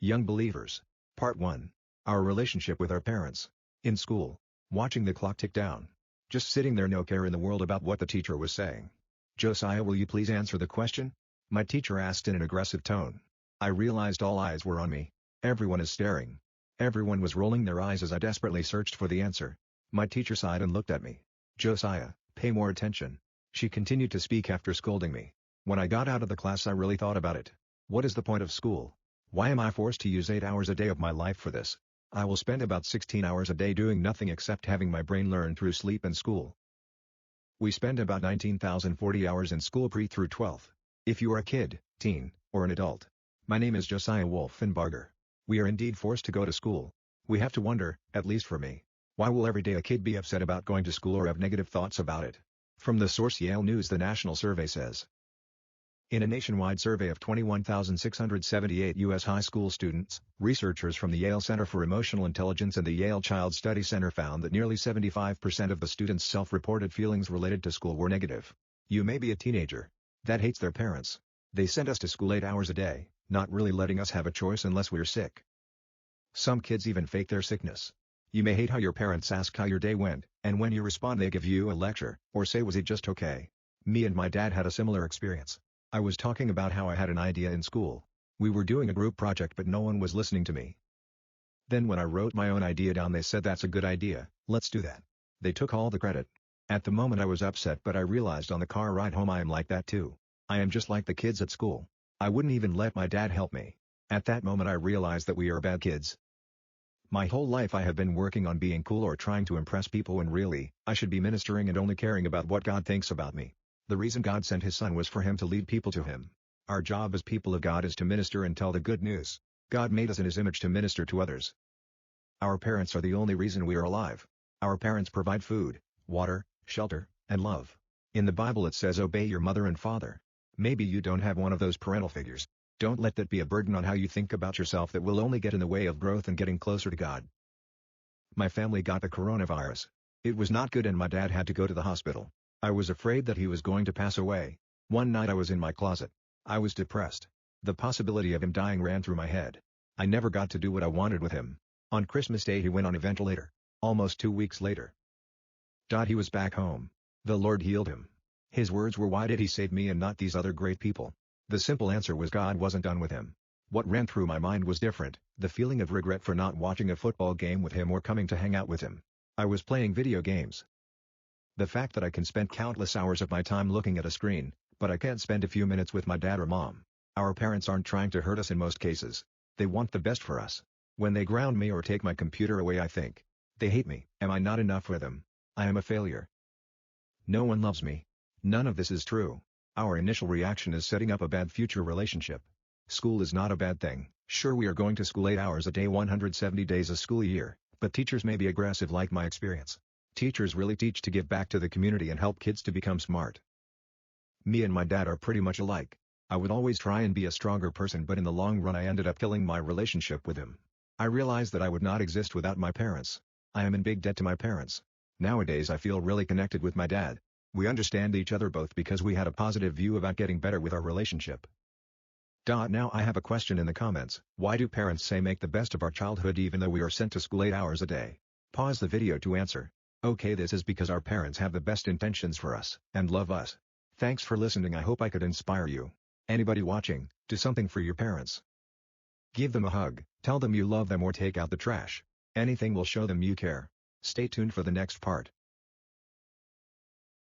Young Believers. Part 1. Our relationship with our parents. In school. Watching the clock tick down. Just sitting there, no care in the world about what the teacher was saying. "Josiah, will you please answer the question?" my teacher asked in an aggressive tone. I realized all eyes were on me. Everyone is staring. Everyone was rolling their eyes as I desperately searched for the answer. My teacher sighed and looked at me. "Josiah, pay more attention." She continued to speak after scolding me. When I got out of the class, I really thought about it. What is the point of school? Why am I forced to use 8 hours a day of my life for this? I will spend about 16 hours a day doing nothing except having my brain learn through sleep and school. We spend about 19,040 hours in school pre through 12th. If you are a kid, teen, or an adult. My name is Josiah Wolfenbarger. We are indeed forced to go to school. We have to wonder, at least for me, why will every day a kid be upset about going to school or have negative thoughts about it? From the source Yale News, the national survey says. In a nationwide survey of 21,678 U.S. high school students, researchers from the Yale Center for Emotional Intelligence and the Yale Child Study Center found that nearly 75% of the students' self-reported feelings related to school were negative. You may be a teenager that hates their parents. They send us to school 8 hours a day, not really letting us have a choice unless we're sick. Some kids even fake their sickness. You may hate how your parents ask how your day went, and when you respond they give you a lecture, or say, "Was it just okay?" Me and my dad had a similar experience. I was talking about how I had an idea in school. We were doing a group project but no one was listening to me. Then when I wrote my own idea down, they said, "That's a good idea, let's do that." They took all the credit. At the moment I was upset, but I realized on the car ride home I am like that too. I am just like the kids at school. I wouldn't even let my dad help me. At that moment I realized that we are bad kids. My whole life I have been working on being cool or trying to impress people when really, I should be ministering and only caring about what God thinks about me. The reason God sent His Son was for Him to lead people to Him. Our job as people of God is to minister and tell the good news. God made us in His image to minister to others. Our parents are the only reason we are alive. Our parents provide food, water, shelter, and love. In the Bible it says, "Obey your mother and father." Maybe you don't have one of those parental figures. Don't let that be a burden on how you think about yourself that will only get in the way of growth and getting closer to God. My family got the coronavirus. It was not good and my dad had to go to the hospital. I was afraid that he was going to pass away. One night I was in my closet. I was depressed. The possibility of him dying ran through my head. I never got to do what I wanted with him. On Christmas Day he went on a ventilator. Almost 2 weeks later, he was back home. The Lord healed him. His words were, "Why did He save me and not these other great people?" The simple answer was God wasn't done with him. What ran through my mind was different, the feeling of regret for not watching a football game with him or coming to hang out with him. I was playing video games. The fact that I can spend countless hours of my time looking at a screen, but I can't spend a few minutes with my dad or mom. Our parents aren't trying to hurt us in most cases. They want the best for us. When they ground me or take my computer away, I think, they hate me. Am I not enough for them? I am a failure. No one loves me. None of this is true. Our initial reaction is setting up a bad future relationship. School is not a bad thing. Sure, we are going to school 8 hours a day, 170 days a school year, but teachers may be aggressive like my experience. Teachers really teach to give back to the community and help kids to become smart. Me and my dad are pretty much alike. I would always try and be a stronger person, but in the long run I ended up killing my relationship with him. I realized that I would not exist without my parents. I am in big debt to my parents. Nowadays I feel really connected with my dad. We understand each other both because we had a positive view about getting better with our relationship. Now I have a question in the comments. Why do parents say make the best of our childhood even though we are sent to school 8 hours a day? Pause the video to answer. Okay, this is because our parents have the best intentions for us and love us. Thanks for listening. I hope I could inspire you. Anybody watching, do something for your parents. Give them a hug, tell them you love them, or take out the trash. Anything will show them you care. Stay tuned for the next part.